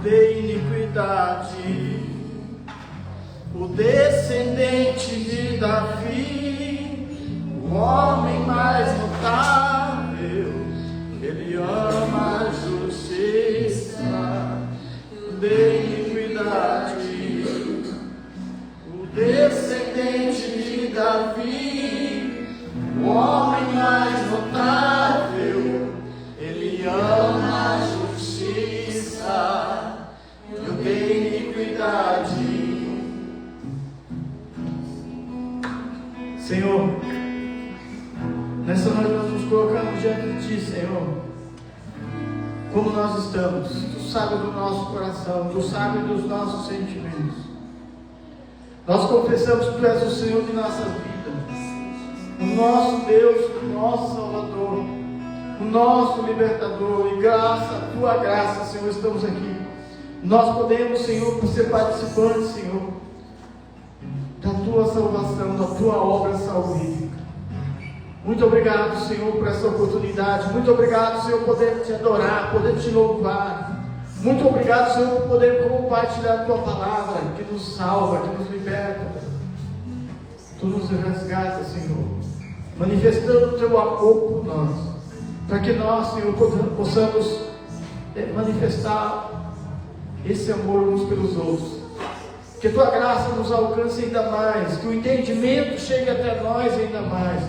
de iniquidade, o descendente de Davi, o homem mais notável, ele ama a justiça, de iniquidade, o descendente de Davi, o homem mais notável, ele ama a justiça e o de iniquidade. Senhor, nessa noite nós nos colocamos diante de Ti, Senhor, como nós estamos. Tu sabes do nosso coração, Tu sabes dos nossos sentimentos. Nós confessamos que Tu és o Senhor de nossas vidas, o nosso Deus, o nosso Salvador, o nosso Libertador, e graças à Tua graça, Senhor, estamos aqui. Nós podemos, Senhor, ser participantes, Senhor, da Tua salvação, da Tua obra salvífica. Muito obrigado, Senhor, por essa oportunidade. Muito obrigado, Senhor, por poder Te adorar, poder Te louvar. Muito obrigado, Senhor, por poder compartilhar a Tua palavra, que nos salva, que nos liberta. Tu nos resgata, Senhor, manifestando o Teu amor por nós, para que nós, Senhor, possamos manifestar esse amor uns pelos outros. Que a Tua graça nos alcance ainda mais, que o entendimento chegue até nós ainda mais,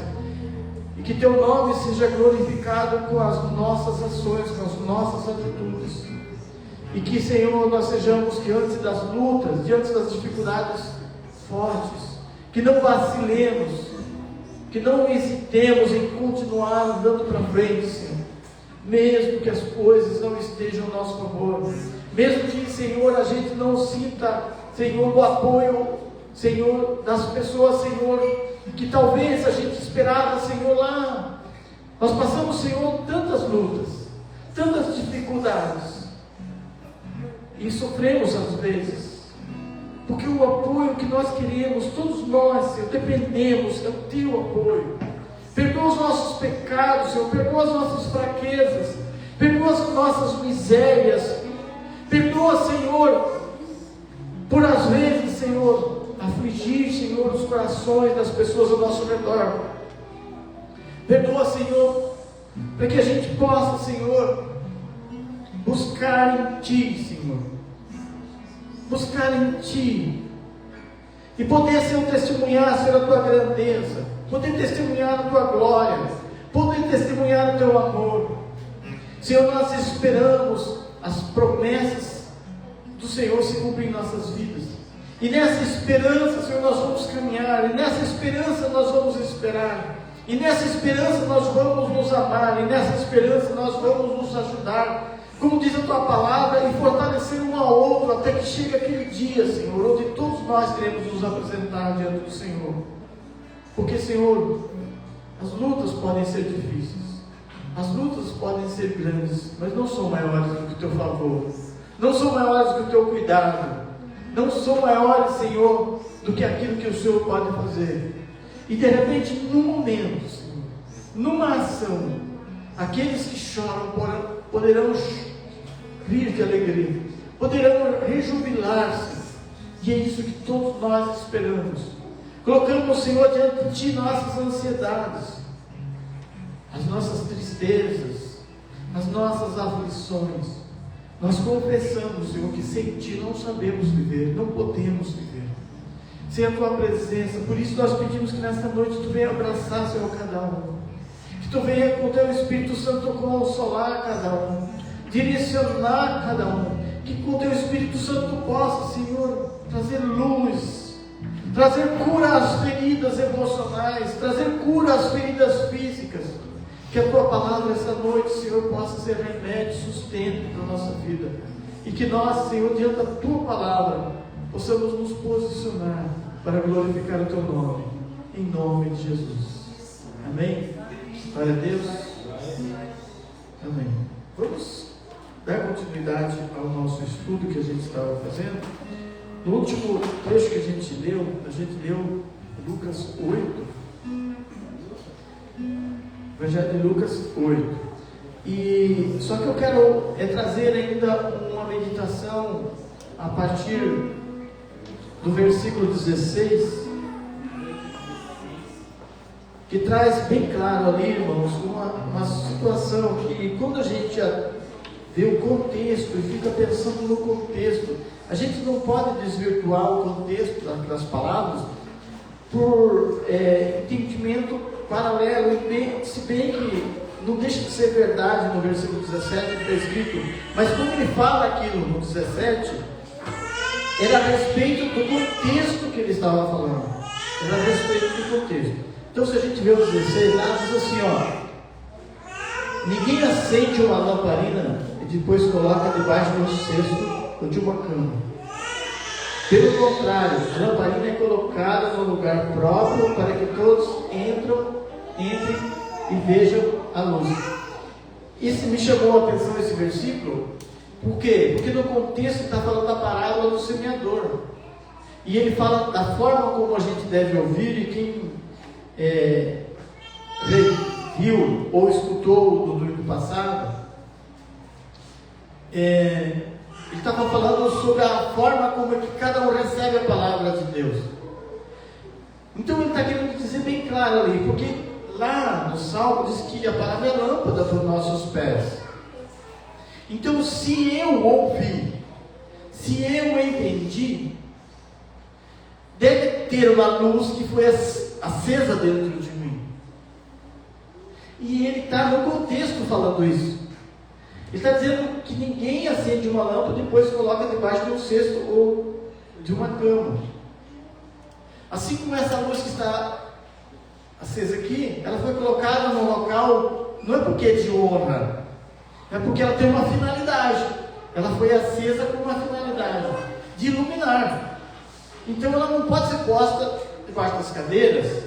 e que Teu nome seja glorificado com as nossas ações, com as nossas atitudes, e que, Senhor, nós sejamos diante das lutas, diante das dificuldades fortes, que não vacilemos, que não hesitemos em continuar andando para frente, Senhor, mesmo que as coisas não estejam a nosso favor, mesmo que, Senhor, a gente não sinta, Senhor, o apoio, Senhor, das pessoas, Senhor, que talvez a gente esperava, Senhor, lá. Nós passamos, Senhor, tantas lutas, tantas dificuldades, e sofremos às vezes, porque o apoio que nós queremos, todos nós, Senhor, dependemos do Teu apoio. Perdoa os nossos pecados, Senhor, perdoa as nossas fraquezas, perdoa as nossas misérias, perdoa, Senhor, por às vezes, Senhor, afligir, Senhor, os corações das pessoas ao nosso redor. Perdoa, Senhor, para que a gente possa, Senhor, buscar em Ti, Senhor, buscar em Ti, e poder, Senhor, testemunhar, Senhor, a Tua grandeza, poder testemunhar a Tua glória, poder testemunhar o Teu amor. Senhor, nós esperamos as promessas do Senhor se cumprir em nossas vidas, e nessa esperança, Senhor, nós vamos caminhar, e nessa esperança nós vamos esperar, e nessa esperança nós vamos nos amar, e nessa esperança nós vamos nos ajudar, como diz a Tua palavra, e fortalecer um ao outro, até que chegue aquele dia, Senhor, onde todos nós queremos nos apresentar diante do Senhor. Porque, Senhor, as lutas podem ser difíceis, as lutas podem ser grandes, mas não são maiores do que o Teu favor, não são maiores do que o Teu cuidado, não são maiores, Senhor, do que aquilo que o Senhor pode fazer. E de repente, num momento, Senhor, numa ação, aqueles que choram poderão rir de alegria, poderão rejubilar-se, e é isso que todos nós esperamos. Colocamos, Senhor, diante de Ti nossas ansiedades, as nossas tristezas, as nossas aflições. Nós confessamos, Senhor, que sem Ti não sabemos viver, não podemos viver sem a Tua presença. Por isso nós pedimos que nesta noite Tu venha abraçar, Senhor, cada um, que Tu venha com o Teu Espírito Santo consolar cada um, direcionar cada um, que com o Teu Espírito Santo Tu possa, Senhor, trazer luz, trazer cura às feridas emocionais, trazer cura às feridas físicas. Que a Tua palavra essa noite, Senhor, possa ser remédio, sustento para a nossa vida, e que nós, Senhor, diante da Tua palavra, possamos nos posicionar para glorificar o Teu nome, em nome de Jesus. Amém? Glória a Deus. Amém. Vamos dar continuidade ao nosso estudo que a gente estava fazendo. No último trecho que a gente leu Lucas 8, Evangelho de Lucas 8. E só que eu quero trazer ainda uma meditação a partir do versículo 16, que traz bem claro ali, irmãos, uma situação que quando a gente vê o contexto e fica pensando no contexto, a gente não pode desvirtuar o contexto das palavras por entendimento paralelo, se bem que não deixa de ser verdade no versículo 17 que está escrito, mas quando ele fala aquilo no 17, era a respeito do contexto que ele estava falando, era a respeito do contexto. Então se a gente vê o 16 lá, diz assim, ninguém acende uma lamparina e depois coloca debaixo de um cesto ou de uma cama. Pelo contrário, a lamparina é colocada no lugar próprio para que todos entrem e vejam a luz. Isso me chamou a atenção, esse versículo. Por quê? Porque no contexto está falando da parábola do semeador. E ele fala da forma como a gente deve ouvir, e quem viu ou escutou no domingo passado, ele estava falando sobre a forma como que cada um recebe a palavra de Deus. Então ele está querendo dizer bem claro ali, porque lá no Salmo diz que a palavra é lâmpada para os nossos pés. Então se eu ouvi, se eu entendi, deve ter uma luz que foi acesa dentro de mim. E ele está no contexto falando isso. Ele está dizendo que ninguém acende uma lâmpada e depois coloca debaixo de um cesto ou de uma cama. Assim como essa luz que está acesa aqui, ela foi colocada no local, não é porque é de honra, é porque ela tem uma finalidade. Ela foi acesa com uma finalidade de iluminar. Então ela não pode ser posta debaixo das cadeiras,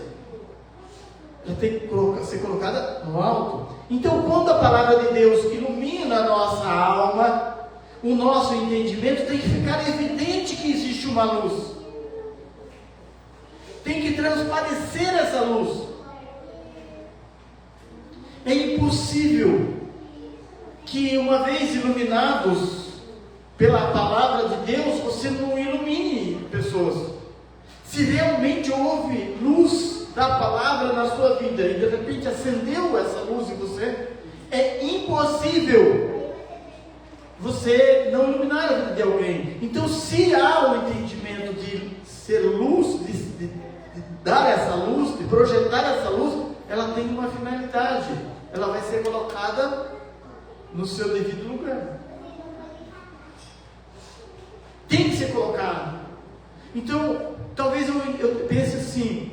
ela tem que ser colocada no alto. Então quando a palavra de Deus ilumina a nossa alma, o nosso entendimento, tem que ficar evidente que existe uma luz, tem que transparecer essa luz. É impossível que, uma vez iluminados pela palavra de Deus, você não ilumine pessoas. Se realmente houve luz da palavra na sua vida e de repente acendeu essa luz em você, é impossível você não iluminar a vida de alguém. Então, se há o entendimento de ser luz, de dar essa luz, de projetar essa luz, ela tem uma finalidade. Ela vai ser colocada no seu devido lugar. Tem que ser colocado. Então, talvez eu pense assim: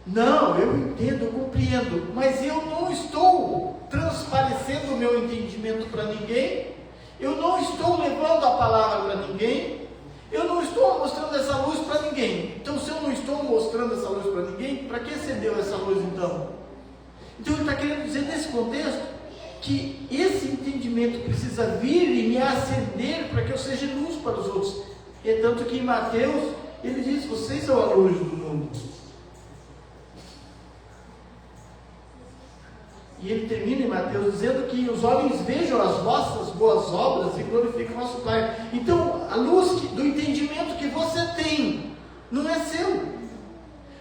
não, eu entendo, eu compreendo, mas eu não estou transparecendo o meu entendimento para ninguém, eu não estou levando a palavra para ninguém, eu não estou mostrando essa luz para ninguém. Então, se eu não estou mostrando essa luz para ninguém, para que acendeu essa luz então? Então ele está querendo dizer nesse contexto que esse entendimento precisa vir e me acender para que eu seja luz para os outros. É tanto que em Mateus ele diz: vocês são a luz do mundo. E ele termina em Mateus dizendo que os homens vejam as vossas boas obras e glorificam o nosso Pai. Então a luz do entendimento que você tem não é seu.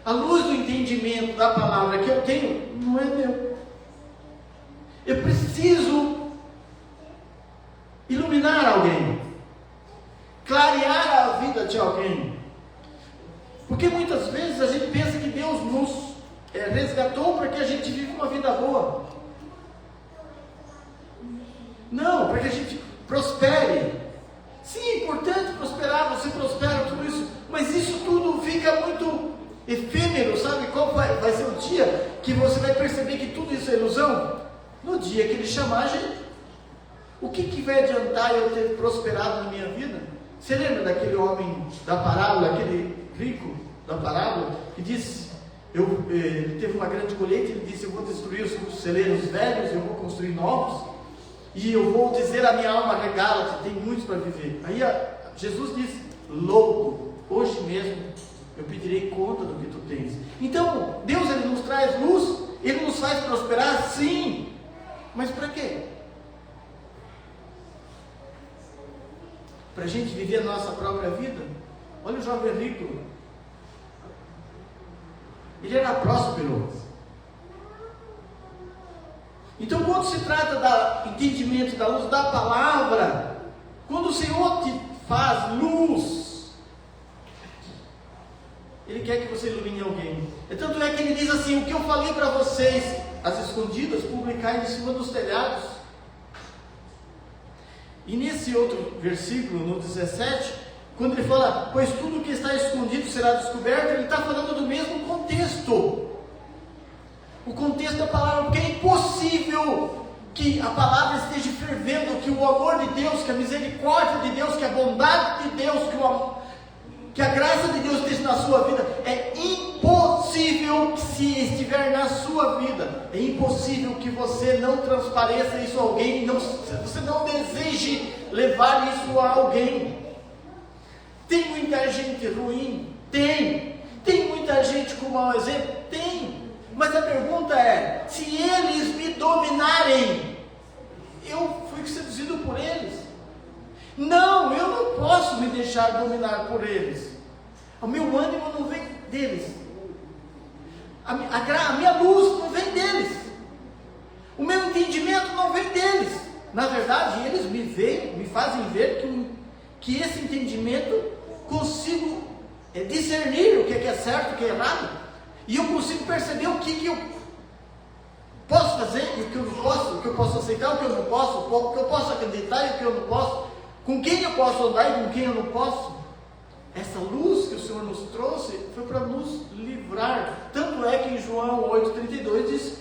A luz do entendimento da palavra que eu tenho não é meu. Eu preciso iluminar alguém, clarear a vida de alguém, porque muitas vezes a gente pensa que Deus nos resgatou para que a gente viva uma vida boa. Não, para que a gente prospere. Sim, é importante prosperar, você prospera, tudo isso, mas isso tudo fica muito efêmero, sabe? Qual vai ser o dia que você vai perceber que tudo isso é ilusão? No dia que ele chamar a gente. O que vai adiantar eu ter prosperado na minha vida? Você lembra daquele homem da parábola, aquele rico da parábola, que disse, ele teve uma grande colheita, ele disse: eu vou destruir os celeiros velhos, eu vou construir novos, e eu vou dizer à minha alma: regala-te, tem muitos para viver. Aí Jesus disse: louco, hoje mesmo eu pedirei conta do que tu tens. Então Deus, ele nos traz luz, ele nos faz prosperar, sim, mas para quê? para a gente viver a nossa própria vida. Olha o jovem rico. Ele era próspero. Então, quando se trata do entendimento da luz da palavra, quando o Senhor te faz luz, Ele quer que você ilumine alguém. Tanto é que Ele diz assim: o que eu falei para vocês, as escondidas, publicai em cima dos telhados. E nesse outro versículo, no 17, quando ele fala, pois tudo que está escondido será descoberto, ele está falando do mesmo contexto. O contexto da palavra, porque é impossível que a palavra esteja fervendo, que o amor de Deus, que a misericórdia de Deus, que a bondade de Deus, que a graça de Deus esteja na sua vida. É impossível que, se estiver na sua vida, é impossível que você não transpareça isso a alguém, você não deseje levar isso a alguém. Tem muita gente ruim? Tem. Tem muita gente com mau exemplo? Tem. Mas a pergunta é, se eles me dominarem, eu fui seduzido por eles? Não, eu não posso me deixar dominar por eles. O meu ânimo não vem deles. A minha luz não vem deles. O meu entendimento não vem deles. Na verdade, eles me fazem ver que esse entendimento consigo discernir o que é certo, o que é errado. E eu consigo perceber o que eu posso fazer e o que eu não posso, o que eu posso aceitar, o que eu não posso, o que eu posso acreditar e o que eu não posso, com quem eu posso andar e com quem eu não posso. Essa luz que o Senhor nos trouxe foi para nos livrar. Tanto é que em João 8,32 diz: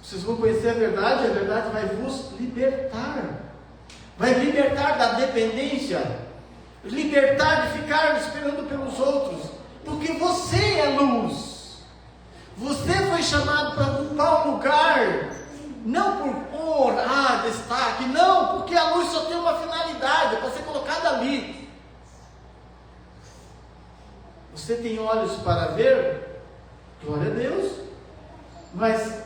vocês vão conhecer a verdade vai vos libertar. Vai libertar da dependência, libertar de ficar esperando pelos outros, porque você é luz. Você foi chamado para ocupar um lugar, não por honra, destaque, não, porque a luz só tem uma finalidade, para ser colocada ali. Você tem olhos para ver? Glória a Deus. Mas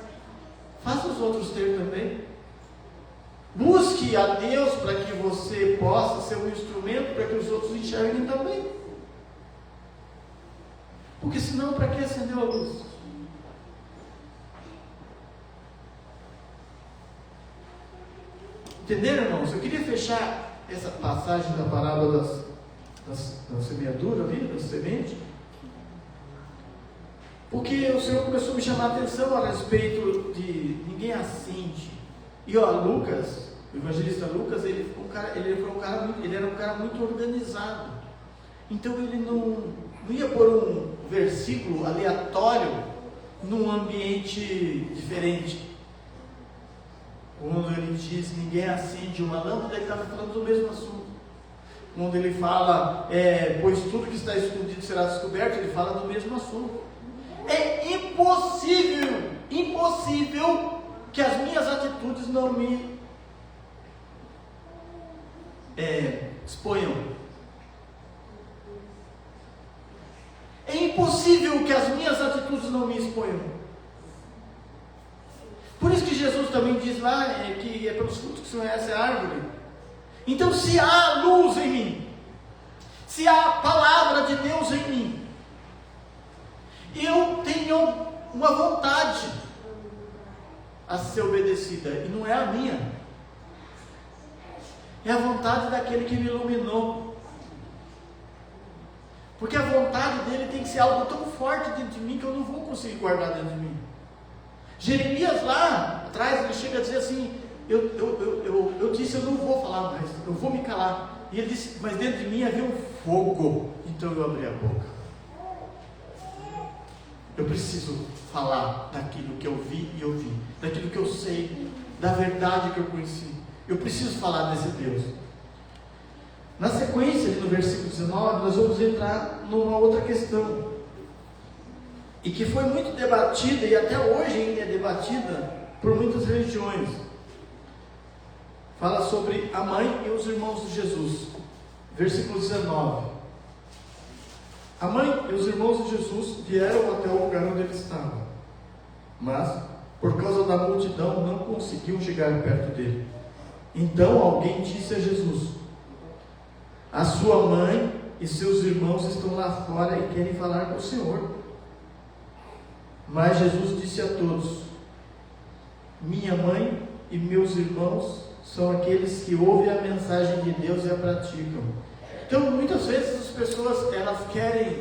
faça os outros ter também. Busque a Deus para que você possa ser um instrumento para que os outros enxerguem também. Porque senão, para que acendeu a luz? Entenderam, irmãos? Eu queria fechar essa passagem da parábola da semeadura ali, da semente, porque o Senhor começou a me chamar a atenção a respeito de ninguém acende. E Lucas, o evangelista Lucas, ele era um cara muito organizado. Então ele não ia pôr um versículo aleatório num ambiente diferente. Quando ele diz ninguém acende uma lâmpada, ele estava falando do mesmo assunto. Quando ele fala, pois tudo que está escondido será descoberto, ele fala do mesmo assunto. É impossível que as minhas atitudes não me exponham. É impossível que as minhas atitudes não me exponham. Por isso que Jesus também diz lá que é pelos frutos que se conhece a árvore. Então, se há luz em mim, se há palavra de Deus em mim, eu tenho uma vontade a ser obedecida, e não é a minha, é a vontade daquele que me iluminou. Porque a vontade dele tem que ser algo tão forte dentro de mim que eu não vou conseguir guardar dentro de mim. Jeremias lá atrás, ele chega a dizer assim, eu disse, eu não vou falar mais, eu vou me calar. E ele disse, mas dentro de mim havia um fogo, então eu abri a boca. Eu preciso falar daquilo que eu vi e ouvi, daquilo que eu sei, da verdade que eu conheci. Eu preciso falar desse Deus. Na sequência, no versículo 19, nós vamos entrar numa outra questão, e que foi muito debatida, e até hoje ainda é debatida por muitas religiões. Fala sobre a mãe e os irmãos de Jesus. Versículo 19. A mãe e os irmãos de Jesus vieram até o lugar onde ele estava, mas, por causa da multidão, não conseguiam chegar perto dele. Então alguém disse a Jesus: A sua mãe e seus irmãos estão lá fora e querem falar com o Senhor. Mas Jesus disse a todos: minha mãe e meus irmãos são aqueles que ouvem a mensagem de Deus e a praticam. Então, muitas vezes as pessoas, elas querem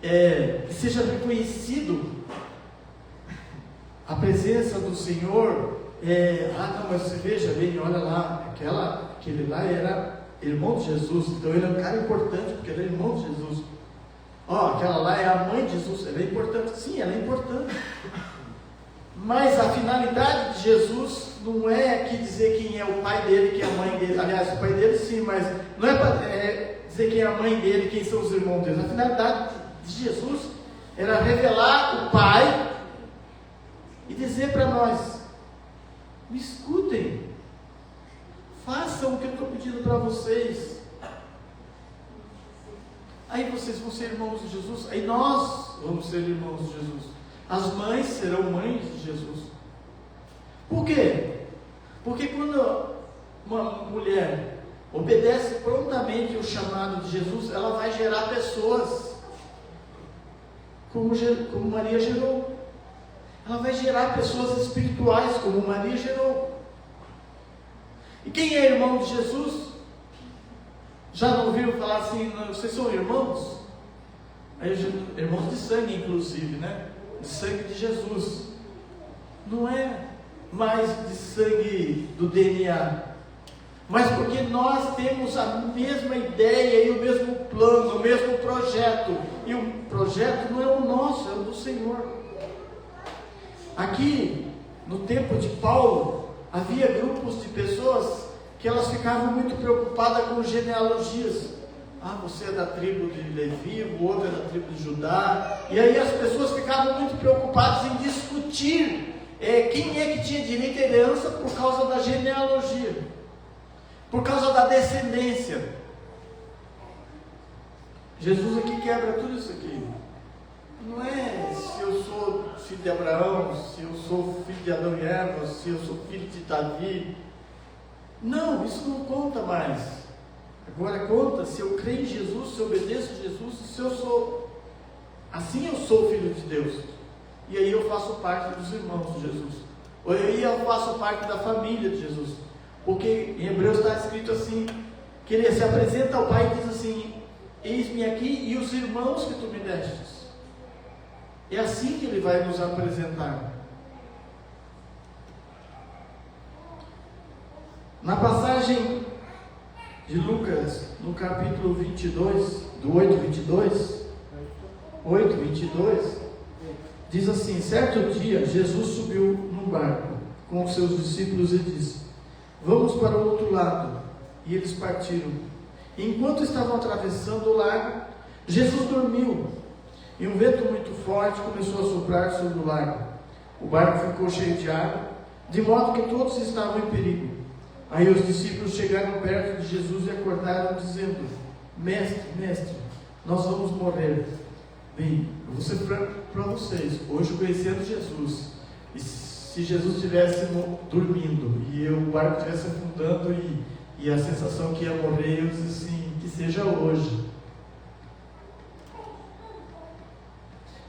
que seja reconhecido a presença do Senhor. Não, mas você veja bem, olha lá, aquele lá era irmão de Jesus, então ele é um cara importante, porque ele é irmão de Jesus. Aquela lá é a mãe de Jesus, ela é importante. Sim, ela é importante. Mas a finalidade de Jesus não é aqui dizer quem é o pai dele, quem é a mãe dele. Aliás, o pai dele sim, mas não é para dizer quem é a mãe dele, quem são os irmãos dele. A finalidade de Jesus era revelar o Pai e dizer para nós: me escutem, façam o que eu estou pedindo para vocês. Aí vocês vão ser irmãos de Jesus, aí nós vamos ser irmãos de Jesus. As mães serão mães de Jesus. Por quê? Porque quando uma mulher obedece prontamente o chamado de Jesus, ela vai gerar pessoas como Maria gerou. Ela vai gerar pessoas espirituais como Maria gerou. E quem é irmão de Jesus? Já não ouviram falar assim, vocês são irmãos? Irmãos de sangue, inclusive, né? De sangue de Jesus. Não é mais de sangue do DNA, mas porque nós temos a mesma ideia e o mesmo plano, o mesmo projeto. E o projeto não é o nosso, é o do Senhor. Aqui, no tempo de Paulo, havia grupos de pessoas que elas ficavam muito preocupadas com genealogias. Você é da tribo de Levi, o outro é da tribo de Judá. E aí as pessoas ficavam muito preocupadas em discutir quem é que tinha direito à herança por causa da genealogia, por causa da descendência. Jesus aqui quebra tudo isso aqui. Não é se eu sou filho de Abraão, se eu sou filho de Adão e Eva, se eu sou filho de Davi. Não, isso não conta mais. Agora conta se eu creio em Jesus, se eu obedeço a Jesus, se eu sou, assim eu sou filho de Deus. E aí eu faço parte dos irmãos de Jesus. Ou aí eu faço parte da família de Jesus. Porque em Hebreus está escrito assim, que ele se apresenta ao Pai e diz assim: eis-me aqui e os irmãos que tu me destes. É assim que ele vai nos apresentar. Na passagem de Lucas, no capítulo 22, do 8:22, diz assim: certo dia, Jesus subiu num barco com os seus discípulos e disse: vamos para o outro lado. E eles partiram. E enquanto estavam atravessando o lago, Jesus dormiu. E um vento muito forte começou a soprar sobre o lago. O barco ficou cheio de água, de modo que todos estavam em perigo. Aí os discípulos chegaram perto de Jesus e acordaram, dizendo: mestre, nós vamos morrer. Bem, eu vou ser para vocês, hoje conhecendo Jesus, e se Jesus estivesse dormindo e o barco estivesse afundando e a sensação que ia morrer, eu disse assim: que seja hoje.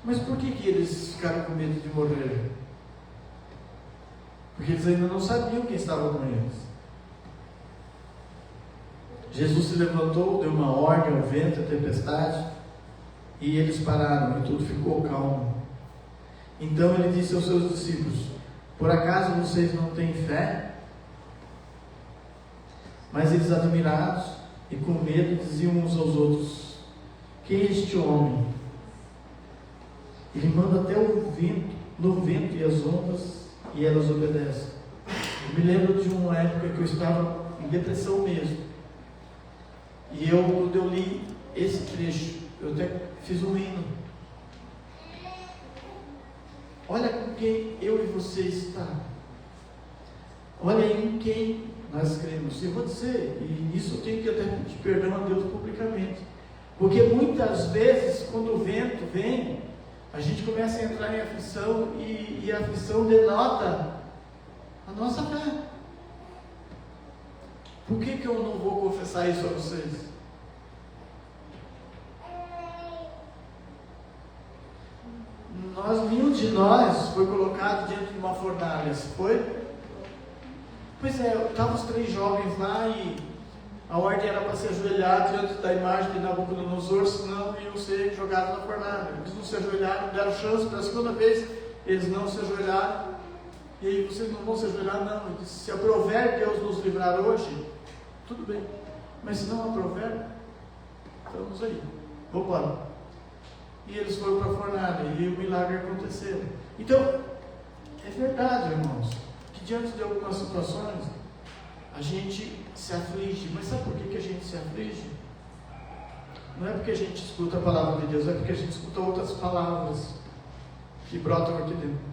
Mas por que eles ficaram com medo de morrer? Porque eles ainda não sabiam quem estava com eles. Jesus se levantou, deu uma ordem ao vento e à tempestade, e eles pararam, e tudo ficou calmo. Então ele disse aos seus discípulos: por acaso vocês não têm fé? Mas eles, admirados e com medo, diziam uns aos outros: quem é este homem? Ele manda até no vento e as ondas, e elas obedecem. Eu me lembro de uma época que eu estava em depressão mesmo. E quando eu li esse trecho, eu até fiz um hino. Olha com quem eu e você está. Olha em quem nós cremos. Eu vou dizer, e isso eu tenho que até pedir perdão a Deus publicamente. Porque muitas vezes, quando o vento vem, a gente começa a entrar em aflição, e a aflição denota a nossa fé. Por que eu não vou confessar isso a vocês? foi colocado diante de uma fornalha, foi? Pois é, estavam os 3 jovens lá e a ordem era para se ajoelhar diante da imagem de Nabucodonosor, senão iam ser jogados na fornalha. Eles não se ajoelharam, deram chance para a segunda vez, eles não se ajoelharam. E aí, vocês não vão se ajoelhar? Não. Ele disse: se aprover Deus nos livrar hoje, tudo bem. Mas se não aprover, estamos aí. Vamos embora. E eles foram para a fornalha e o milagre aconteceu. Então, é verdade, irmãos, que diante de algumas situações, a gente se aflige. Mas sabe por que a gente se aflige? Não é porque a gente escuta a palavra de Deus, é porque a gente escuta outras palavras que brotam aqui dentro.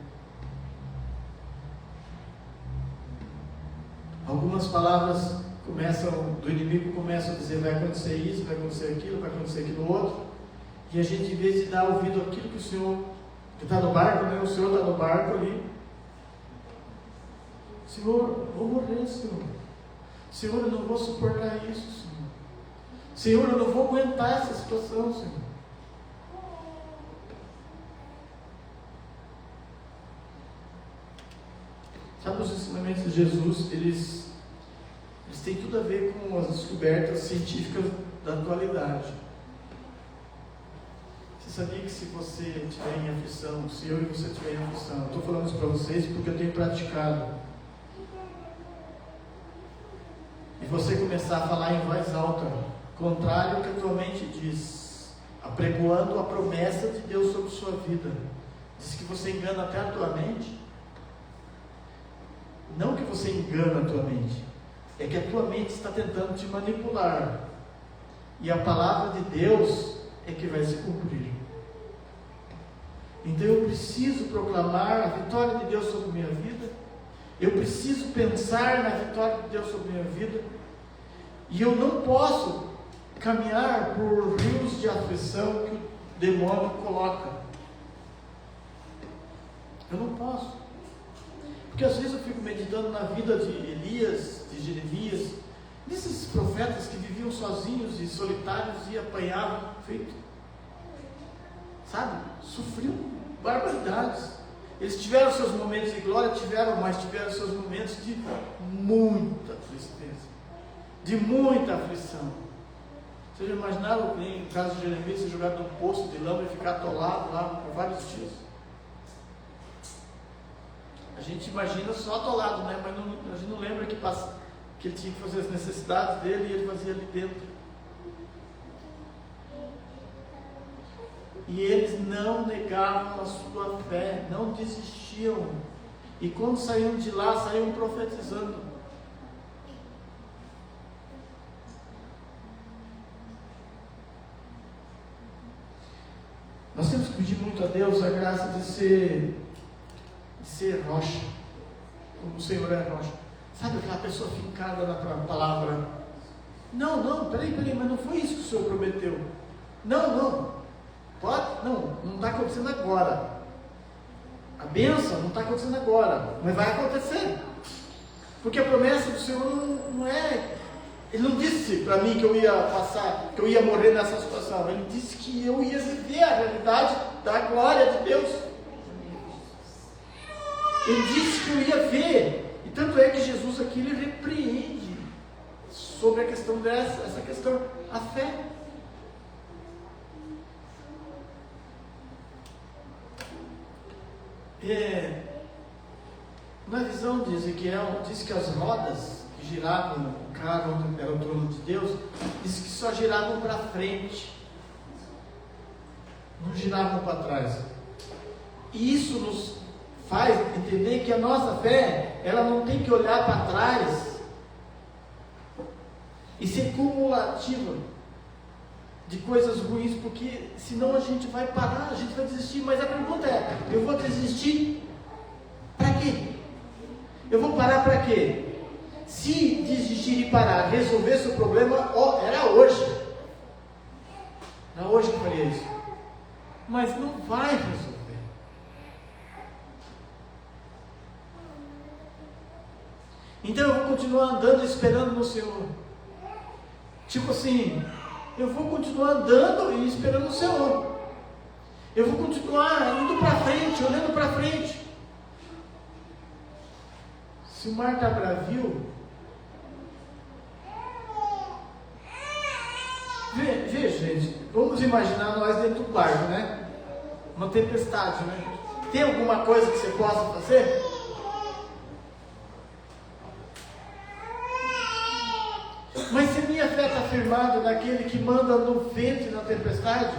Algumas palavras do inimigo começam a dizer: vai acontecer isso, vai acontecer aquilo outro. E a gente, em vez de dar ouvido àquilo que o Senhor, que está no barco, né? O Senhor está no barco ali. Senhor, vou morrer, Senhor. Senhor, eu não vou suportar isso, Senhor. Senhor, eu não vou aguentar essa situação, Senhor. Sabe, os ensinamentos de Jesus, eles têm tudo a ver com as descobertas científicas da atualidade. Você sabia que se você estiver em aflição, se eu e você estiver em aflição, eu estou falando isso para vocês porque eu tenho praticado. E você começar a falar em voz alta, contrário ao que a tua mente diz, apregoando a promessa de Deus sobre sua vida. Diz que você engana até a tua mente. Não que você engana a tua mente, é que a tua mente está tentando te manipular. E a palavra de Deus é que vai se cumprir. Então eu preciso proclamar a vitória de Deus sobre minha vida. Eu preciso pensar na vitória de Deus sobre minha vida. E eu não posso caminhar por rios de aflição que o demônio coloca. Eu não posso. Porque às vezes eu fico meditando na vida de Elias, de Jeremias, desses profetas que viviam sozinhos e solitários e apanhavam feito, sabe, sofriam barbaridades. Eles tiveram seus momentos de glória, mas tiveram seus momentos de muita tristeza, de muita aflição. Vocês já imaginaram, no caso de Jeremias, ser jogado num poço de lama e ficar atolado lá por vários dias? A gente imagina só atolado, né? Mas a gente não lembra que ele tinha que fazer as necessidades dele e ele fazia ali dentro. E eles não negavam a sua fé, não desistiam. E quando saíam de lá, saíam profetizando. Nós temos que pedir muito a Deus a graça de ser rocha, como o Senhor é rocha. Sabe aquela pessoa fincada na palavra? Não, peraí, mas não foi isso que o Senhor prometeu. Não, pode? Não está acontecendo agora. A bênção não está acontecendo agora, mas vai acontecer. Porque a promessa do Senhor não é... Ele não disse para mim que eu ia passar, que eu ia morrer nessa situação. Ele disse que eu ia viver a realidade da glória de Deus. Ele disse que eu ia ver, e tanto é que Jesus aqui ele repreende sobre a questão essa questão, a fé. Na visão de Ezequiel, diz que as rodas que giravam o carro onde era o trono de Deus, diz que só giravam para frente, não giravam para trás. E isso nos faz entender que a nossa fé, ela não tem que olhar para trás e ser cumulativa de coisas ruins, porque senão a gente vai parar, a gente vai desistir. Mas a pergunta é: eu vou desistir para quê? Eu vou parar para quê? Se desistir e parar resolvesse o problema, era hoje que eu faria isso, mas não vai resolver. Então eu vou continuar andando esperando no Senhor. Tipo assim, eu vou continuar andando e esperando o Senhor. Eu vou continuar indo para frente, olhando para frente. Se o mar está bravio, vê, gente, vamos imaginar nós dentro do barco, né? Uma tempestade, né? Tem alguma coisa que você possa fazer? Mas se minha fé está firmada naquele que manda no vento e na tempestade,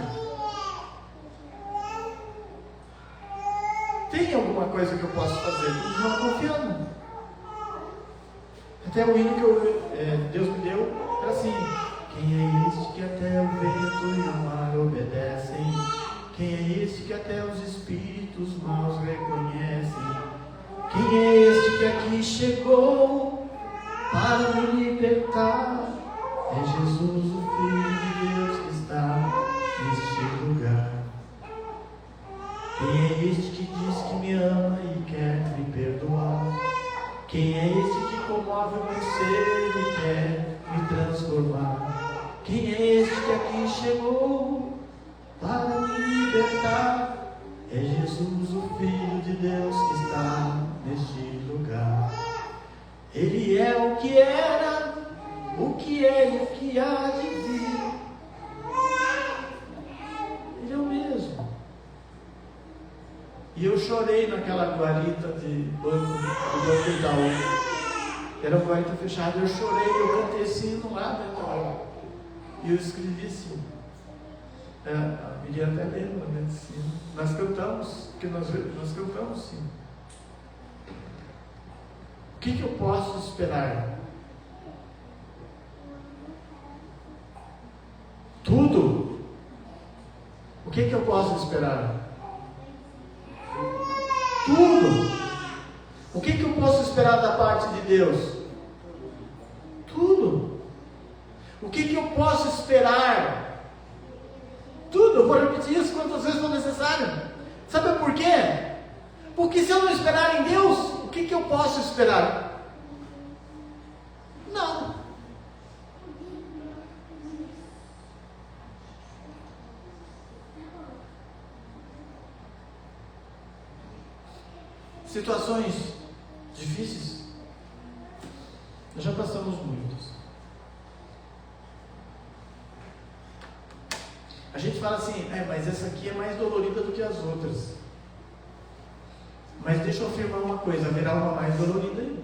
tem alguma coisa que eu posso fazer? Continuar confiando. Até o hino que Deus me deu era assim: quem é este que até o vento e o mar obedecem? Quem é este que até os espíritos maus reconhecem? Quem é este que aqui chegou para me libertar? É Jesus, o Filho de Deus, que está neste lugar. Quem é este que diz que me ama e quer me perdoar? Quem é este que comove o meu ser e quer me transformar? Quem é este que aqui chegou para me libertar? É Jesus, o Filho de Deus, que está neste lugar. Ele é o que era, o que é e o que há de vir. Ele é o mesmo. E eu chorei naquela guarita de banco do Itaú. Era uma guarita fechada, eu chorei, eu cantei assim no lado do Itaú. E eu escrevi assim. A Miriam até lembra, né? Assim, nós cantamos, porque nós cantamos sim. O que eu posso esperar? Tudo. O que eu posso esperar? Tudo. O que eu posso esperar da parte de Deus? Tudo. O que eu posso esperar? Tudo. Eu vou repetir isso quantas vezes for necessário. Sabe por quê? Porque se eu não esperar em Deus, o que eu posso esperar? Nada. Situações difíceis, nós já passamos muitas. A gente fala assim, mas essa aqui é mais dolorida do que as outras. Mas deixa eu afirmar uma coisa, haverá uma mais dolorida ainda.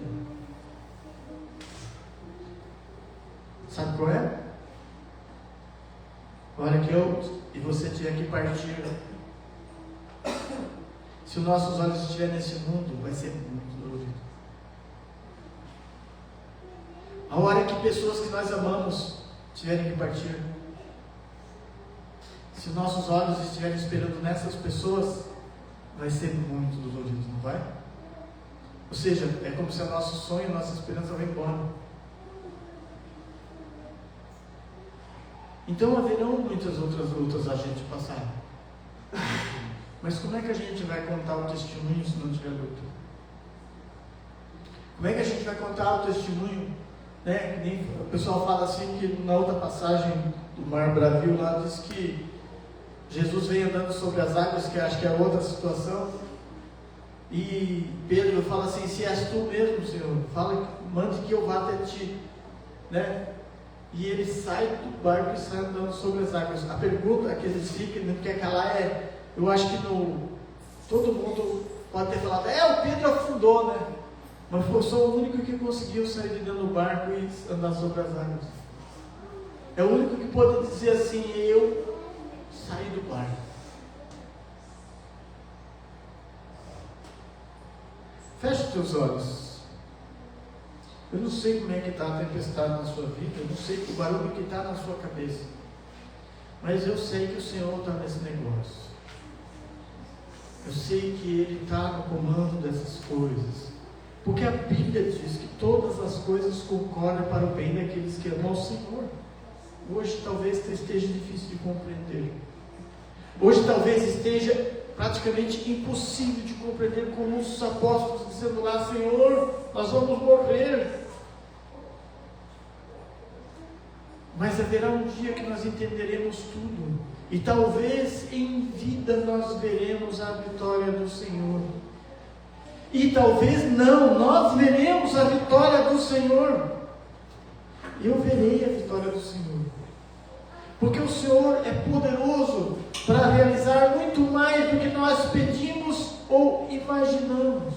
Sabe qual é? A hora que eu e você tiver que partir, se os nossos olhos estiverem nesse mundo, vai ser muito dolorido. A hora que pessoas que nós amamos tiverem que partir, se os nossos olhos estiverem esperando nessas pessoas, vai ser muito dolorido, não vai? Ou seja, é como se o nosso sonho, a nossa esperança vai embora. Então haverão muitas outras lutas a gente passar. Mas como é que a gente vai contar o testemunho se não tiver luta? Como é que a gente vai contar o testemunho? Né? O pessoal fala assim que na outra passagem do Mar Bravio lá diz que Jesus vem andando sobre as águas, que acho que é outra situação. E Pedro fala assim: se és tu mesmo, Senhor, fala, mande que eu vá até ti, né? E ele sai do barco e sai andando sobre as águas. A pergunta que eles ficam, não quer calar, eu acho que todo mundo pode ter falado, o Pedro afundou, né? Mas foi só o único que conseguiu sair de dentro do barco e andar sobre as águas. É o único que pode dizer assim: eu saí do barco. Feche teus olhos. Eu não sei como é que está a tempestade na sua vida, eu não sei o barulho que está na sua cabeça, mas eu sei que o Senhor está nesse negócio. Eu sei que Ele está no comando dessas coisas, porque a Bíblia diz que todas as coisas concordam para o bem daqueles que amam ao Senhor. Hoje talvez esteja difícil de compreender. Hoje talvez esteja praticamente impossível de compreender, como os apóstolos dizendo lá: Senhor, nós vamos morrer. Mas haverá um dia que nós entenderemos tudo, e talvez em vida nós veremos a vitória do Senhor. E talvez não, nós veremos a vitória do Senhor. Eu verei a vitória do Senhor. Porque o Senhor é poderoso para realizar muito mais do que nós pedimos ou imaginamos.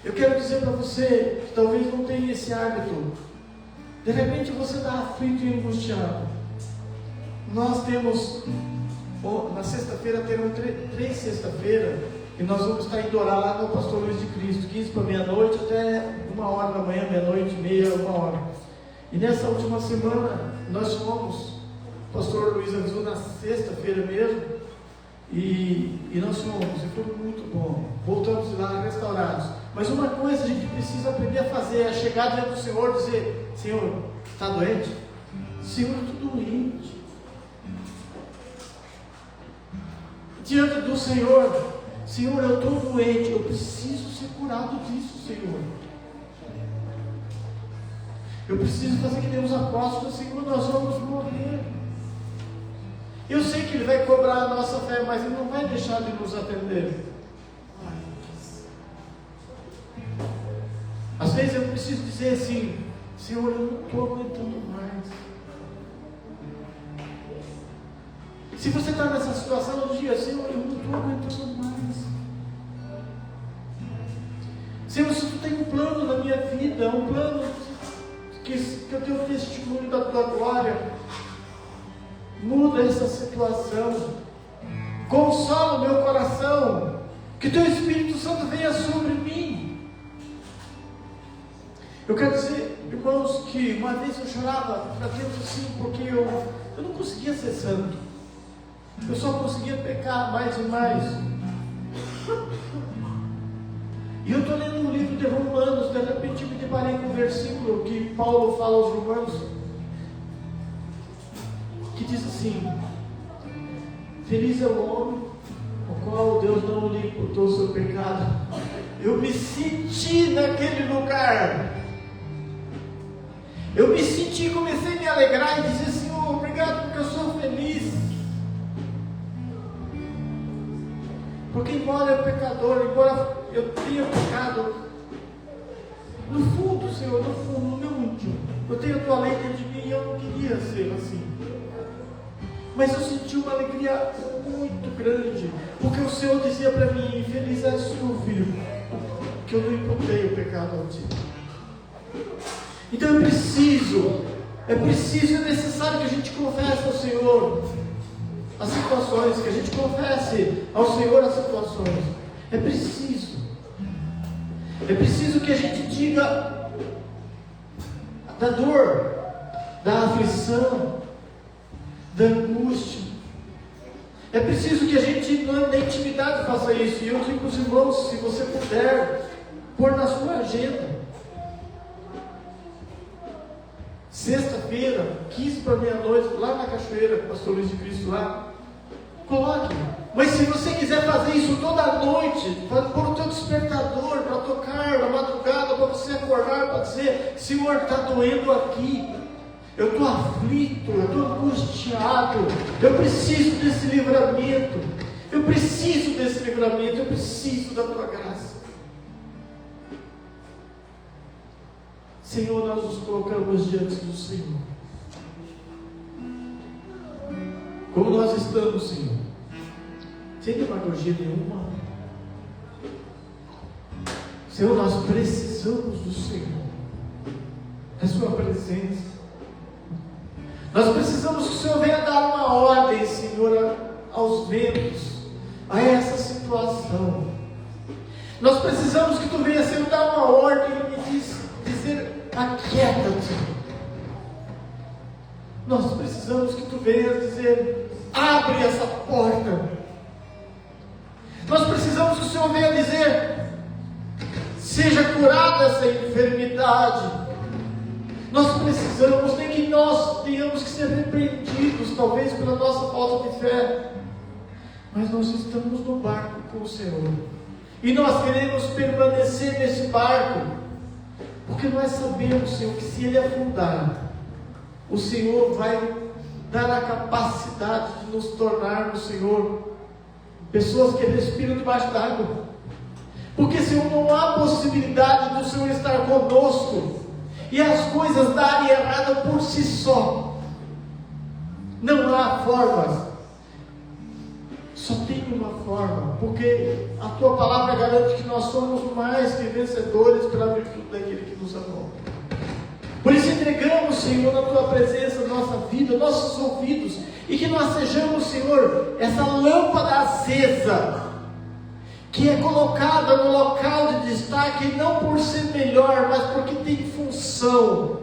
Eu quero dizer para você que talvez não tenha esse hábito. De repente você está aflito e angustiado. Nós temos, na sexta-feira, teremos 3 sexta-feira, e nós vamos estar indo orar lá no Pastor Luiz de Cristo, 15 para meia-noite até 1h da manhã, meia-noite e meia, 1h. E nessa última semana, nós fomos, o Pastor Luiz avisou na sexta-feira mesmo, e nós fomos, e foi muito bom. Voltamos lá restaurados. Mas uma coisa a gente precisa aprender a fazer é chegar diante do Senhor e dizer: Senhor, está doente? Senhor, eu estou doente. Diante do Senhor: Senhor, eu estou doente, eu preciso ser curado disso, Senhor. Eu preciso fazer que nem os apóstolos, Senhor, nós vamos morrer. Eu sei que Ele vai cobrar a nossa fé, mas Ele não vai deixar de nos atender. Às vezes eu preciso dizer assim: Senhor, eu não estou aguentando mais. Se você está nessa situação, no dia: Senhor, eu não estou aguentando mais. Senhor, se Tu tem um plano na minha vida, um plano que eu tenho testemunho da Tua glória, muda essa situação, consola o meu coração, que Teu Espírito Santo venha sobre mim. Eu quero dizer, irmãos, que uma vez eu chorava para Deus assim, porque eu não conseguia ser santo, eu só conseguia pecar mais e mais. E eu estou lendo um livro de Romanos, de repente me deparei com um versículo que Paulo fala aos Romanos, que diz assim: feliz é o homem o qual Deus não lhe imputou o seu pecado. Eu me senti naquele lugar. Eu me senti, comecei a me alegrar e dizer: Senhor, obrigado porque eu sou feliz. Porque embora eu pecador, embora eu tenha pecado, no fundo, Senhor, no fundo, no meu íntimo, eu tenho a Tua lei dentro de mim e eu não queria ser assim. Mas eu senti uma alegria muito grande, porque o Senhor dizia para mim: feliz és tu, filho, que eu não imputei o pecado a ti. Então é necessário que a gente confesse ao Senhor as situações, que a gente confesse ao Senhor as situações. É preciso que a gente diga da dor, da aflição, da angústia. É preciso que a gente, na intimidade, faça isso. E eu digo para os irmãos, se você puder, pôr na sua agenda. Sexta-feira, 15 para meia-noite, lá na Cachoeira, Pastor Luiz de Cristo lá. Coloque. Mas se você quiser fazer isso toda noite, para pôr o teu despertador, para tocar na madrugada, para você acordar, para dizer: Senhor, está doendo aqui. Eu estou aflito, eu estou angustiado. Eu preciso desse livramento. Eu preciso desse livramento. Eu preciso da Tua graça. Senhor, nós nos colocamos diante do Senhor. Como nós estamos, Senhor, sem demagogia nenhuma. Senhor, nós precisamos do Senhor, da Sua presença. Nós precisamos que o Senhor venha dar uma ordem, Senhor, aos ventos, a essa situação. Nós precisamos que Tu venha, Senhor, dar uma ordem e dizer: aquieta-te. Nós precisamos que Tu venhas dizer: abre essa porta. Nós precisamos que o Senhor venha dizer: seja curada essa enfermidade. Nós precisamos, nem que nós tenhamos que ser repreendidos, talvez pela nossa falta de fé, mas nós estamos no barco com o Senhor, e nós queremos permanecer nesse barco, porque nós sabemos, Senhor, que se ele afundar, o Senhor vai dar a capacidade de nos tornarmos, Senhor, pessoas que respiram debaixo d'água. Porque, Senhor, não há possibilidade do Senhor estar conosco e as coisas darem errado por si só. Não há formas. Só tem uma forma, porque a Tua palavra garante que nós somos mais que vencedores pela virtude daquele que nos amou. Por isso entregamos, Senhor, na Tua presença, nossa vida, nossos ouvidos, e que nós sejamos, Senhor, essa lâmpada acesa, que é colocada no local de destaque, não por ser melhor, mas porque tem função,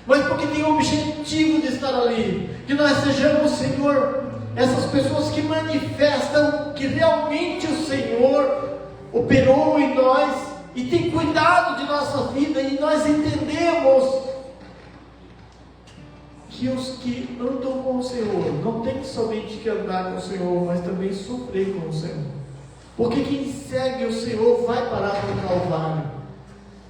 mas porque tem o objetivo de estar ali. Que nós sejamos, Senhor, essas pessoas que manifestam que realmente o Senhor operou em nós e tem cuidado de nossa vida, e nós entendemos que os que andam com o Senhor não tem somente que andar com o Senhor, mas também sofrer com o Senhor. Porque quem segue o Senhor vai parar no Calvário,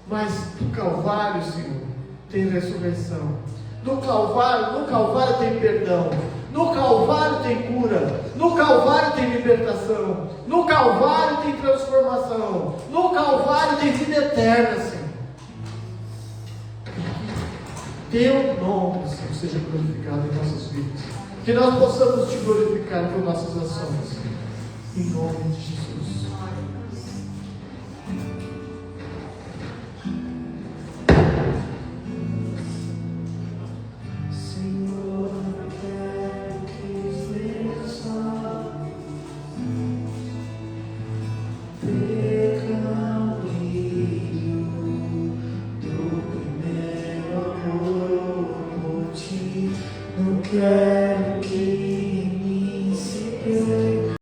mas do Calvário, Senhor, tem ressurreição. No Calvário tem perdão. No Calvário tem cura. No Calvário tem libertação. No Calvário tem transformação. No Calvário tem vida eterna, Senhor. Que Teu nome, Senhor, seja glorificado em nossas vidas. Que nós possamos Te glorificar por nossas ações. Em nome de Jesus. Yeah.